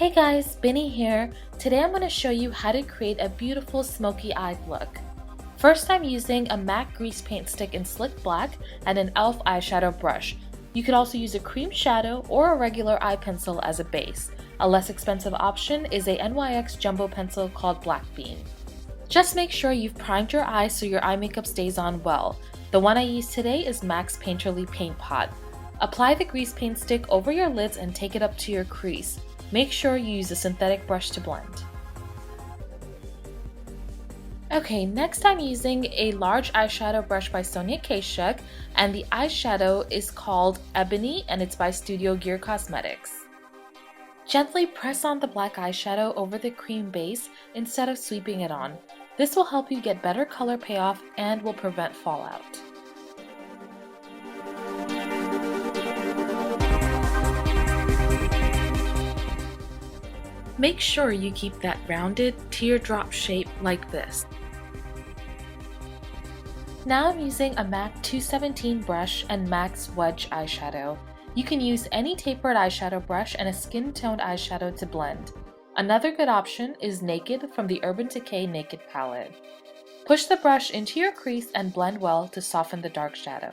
Hey guys, Binny here. Today I'm going to show you how to create a beautiful smoky eyed look. First, I'm using a MAC grease paint stick in Slick Black and an e.l.f. eyeshadow brush. You could also use a cream shadow or a regular eye pencil as a base. A less expensive option is a NYX jumbo pencil called Black Bean. Just make sure you've primed your eyes so your eye makeup stays on well. The one I use today is MAC's Painterly Paint Pot. Apply the grease paint stick over your lids and take it up to your crease. Make sure you use a synthetic brush to blend. Okay, next I'm using a large eyeshadow brush by Sonia Kashuk, and the eyeshadow is called Ebony and it's by Studio Gear Cosmetics. Gently press on the black eyeshadow over the cream base instead of sweeping it on. This will help you get better color payoff and will prevent fallout. Make sure you keep that rounded teardrop shape like this. Now I'm using a MAC 217 brush and MAC's Wedge eyeshadow. You can use any tapered eyeshadow brush and a skin-toned eyeshadow to blend. Another good option is Naked from the Urban Decay Naked Palette. Push the brush into your crease and blend well to soften the dark shadow.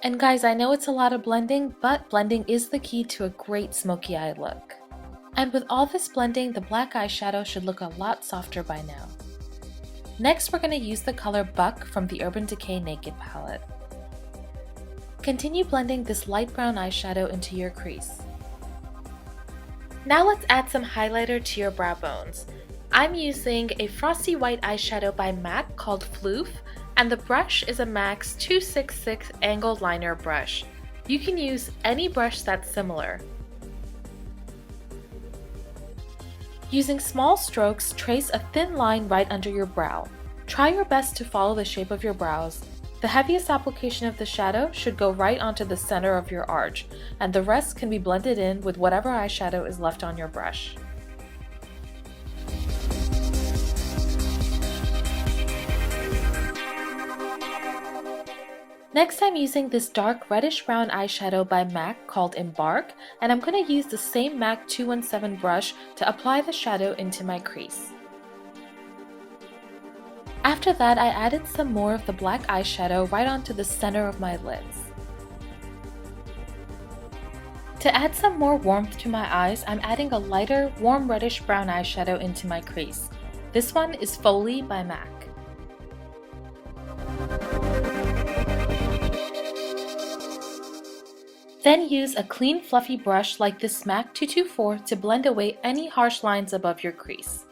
And guys, I know it's a lot of blending, but blending is the key to a great smoky eye look. And with all this blending, the black eyeshadow should look a lot softer by now. Next, we're going to use the color Buck from the Urban Decay Naked Palette. Continue blending this light brown eyeshadow into your crease. Now let's add some highlighter to your brow bones. I'm using a frosty white eyeshadow by MAC called Phloof, and the brush is a MAC's 266 angled liner brush. You can use any brush that's similar. Using small strokes, trace a thin line right under your brow. Try your best to follow the shape of your brows. The heaviest application of the shadow should go right onto the center of your arch, and the rest can be blended in with whatever eyeshadow is left on your brush. Next, I'm using this dark reddish-brown eyeshadow by MAC called Embark, and I'm going to use the same MAC 217 brush to apply the shadow into my crease. After that, I added some more of the black eyeshadow right onto the center of my lids. To add some more warmth to my eyes, I'm adding a lighter, warm reddish-brown eyeshadow into my crease. This one is Folie by MAC. Then use a clean fluffy brush like this MAC 224 to blend away any harsh lines above your crease.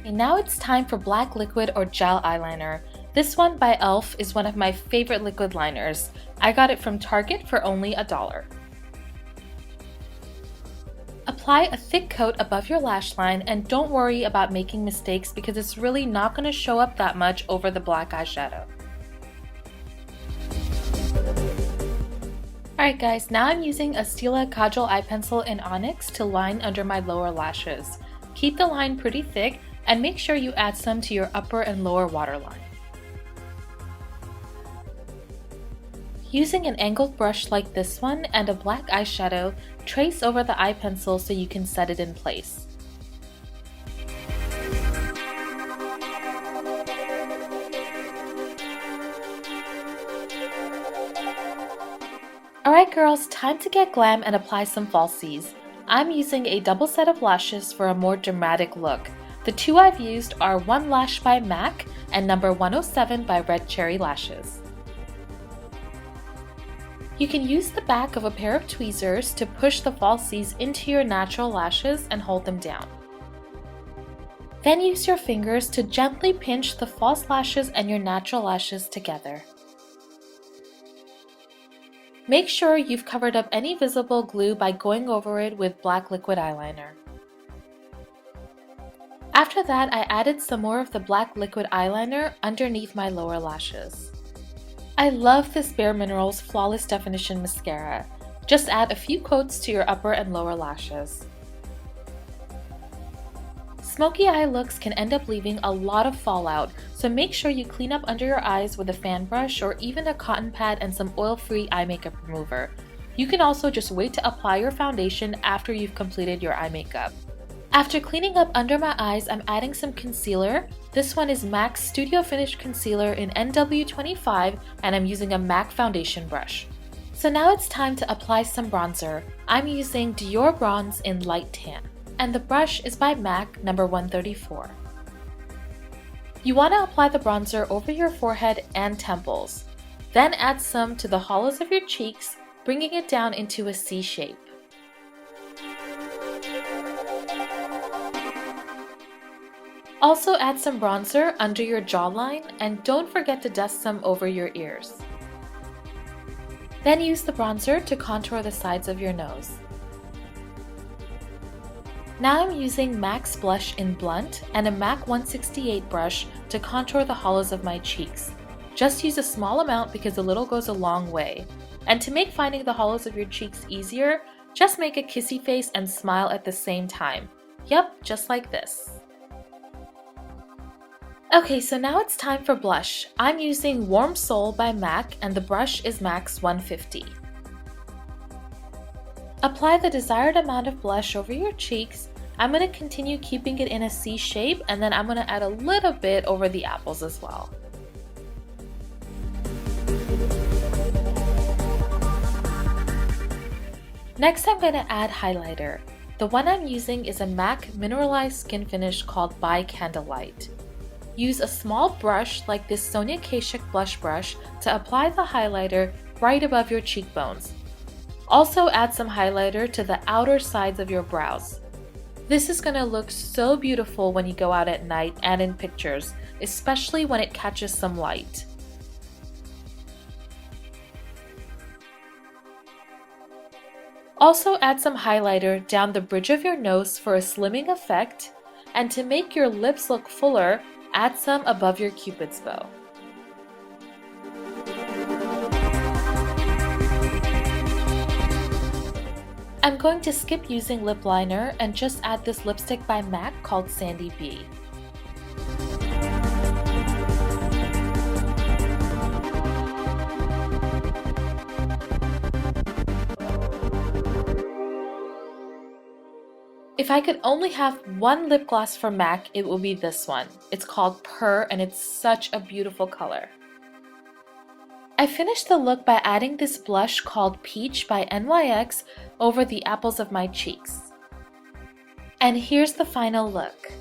And now it's time for black liquid or gel eyeliner. This one by e.l.f. is one of my favorite liquid liners. I got it from Target for only $1. Apply a thick coat above your lash line and don't worry about making mistakes because it's really not going to show up that much over the black eyeshadow. Alright guys, now I'm using a Stila Kajal eye pencil in Onyx to line under my lower lashes. Keep the line pretty thick and make sure you add some to your upper and lower waterline. Using an angled brush like this one and a black eyeshadow, trace over the eye pencil so you can set it in place. Alright girls, time to get glam and apply some falsies. I'm using a double set of lashes for a more dramatic look. The two I've used are One Lash by MAC and number 107 by Red Cherry Lashes. You can use the back of a pair of tweezers to push the falsies into your natural lashes and hold them down. Then use your fingers to gently pinch the false lashes and your natural lashes together. Make sure you've covered up any visible glue by going over it with black liquid eyeliner. After that, I added some more of the black liquid eyeliner underneath my lower lashes. I love this Bare Minerals Flawless Definition Mascara. Just add a few coats to your upper and lower lashes. Smoky eye looks can end up leaving a lot of fallout, so make sure you clean up under your eyes with a fan brush or even a cotton pad and some oil-free eye makeup remover. You can also just wait to apply your foundation after you've completed your eye makeup. After cleaning up under my eyes, I'm adding some concealer. This one is MAC Studio Finish Concealer in NW25 and I'm using a MAC foundation brush. So now it's time to apply some bronzer. I'm using Dior Bronze in Light Tan, and the brush is by MAC number 134. You want to apply the bronzer over your forehead and temples. Then add some to the hollows of your cheeks, bringing it down into a C shape. Also add some bronzer under your jawline and don't forget to dust some over your ears. Then use the bronzer to contour the sides of your nose. Now I'm using MAC's blush in Blunt and a MAC 168 brush to contour the hollows of my cheeks. Just use a small amount because a little goes a long way. And to make finding the hollows of your cheeks easier, just make a kissy face and smile at the same time. Yep, just like this. Okay, so now it's time for blush. I'm using Warm Soul by MAC and the brush is MAC's 150. Apply the desired amount of blush over your cheeks. I'm going to continue keeping it in a C shape and then I'm going to add a little bit over the apples as well. Next I'm going to add highlighter. The one I'm using is a MAC Mineralize skin finish called by Candlelight. Use a small brush like this Sonia Kashuk blush brush to apply the highlighter right above your cheekbones. Also add some highlighter to the outer sides of your brows. This is going to look so beautiful when you go out at night and in pictures, especially when it catches some light. Also add some highlighter down the bridge of your nose for a slimming effect, and to make your lips look fuller, add some above your cupid's bow. I'm going to skip using lip liner and just add this lipstick by MAC called Sandy B. If I could only have one lip gloss from MAC, it would be this one. It's called Prrr and it's such a beautiful color. I finished the look by adding this blush called Peach by NYX over the apples of my cheeks. And here's the final look.